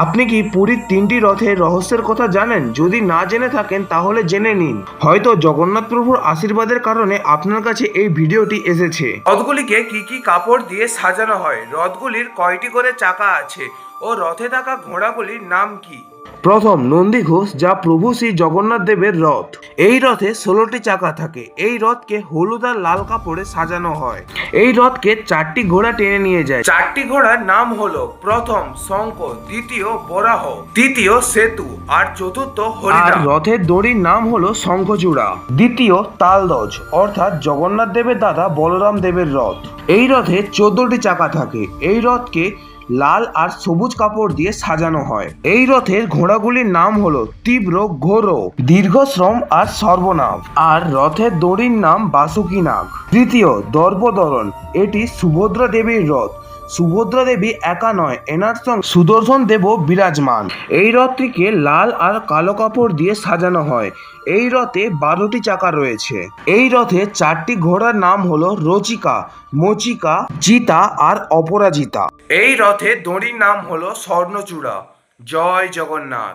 আপনি কি পুরীর 3টি রথের রহস্যের কথা জানেন? যদি না জেনে থাকেন তাহলে জেনে নিন। হয়তো জগন্নাথ প্রভুর আশীর্বাদের কারণে আপনার কাছে এই ভিডিওটি এসেছে। রথগুলিকে কি কি কাপড় দিয়ে সাজানো হয়? রথগুলির কয়টি করে চাকা আছে ও রথে থাকা ঘোড়াগুলির নাম কি? প্রথম, নন্দীঘোষ, যা প্রভু শ্রী জগন্নাথ দেবের রথ। এই রথে 16টি চাকা থাকে। এই রথকে হলুদ আর লাল কাপড়ে সাজানো হয়। এই রথকে 4টি ঘোড়া টেনে নিয়ে যায়। 4টি ঘোড়ার নাম হলো প্রথম শঙ্খ, দ্বিতীয় বরাহ, তৃতীয় সেতু আর চতুর্থ হরিদ্বার। আর রথের দড়ির নাম হলো শঙ্খচূড়া। দ্বিতীয় তালধ্বজ, অর্থাৎ জগন্নাথ দেবের দাদা বলরাম দেবের রথ। এই রথে 14টি চাকা থাকে। এই রথকে লাল আর সবুজ কাপড় দিয়ে সাজানো হয়। এই রথের ঘোড়াগুলির নাম হলো তীব্র, ঘোর, দীর্ঘশ্রম আর সর্বনাভ। আর রথের দড়ির নাম বাসুকীনাগ। তৃতীয় দর্পদলন, এটি সুভদ্রা দেবীর রথ। সুভদ্রা দেবী একা নয়, এনার সঙ্গে সুদর্শন দেবও বিরাজমান। এই রথটিকে লাল আর কালো কাপড় দিয়ে সাজানো হয়। এই রথে 12টি চাকা রয়েছে। এই রথে 4টি ঘোড়ার নাম হলো রচিকা, মচিকা, চিতা আর অপরাজিতা। এই রথে দড়ির নাম হলো স্বর্ণচূড়া। জয় জগন্নাথ।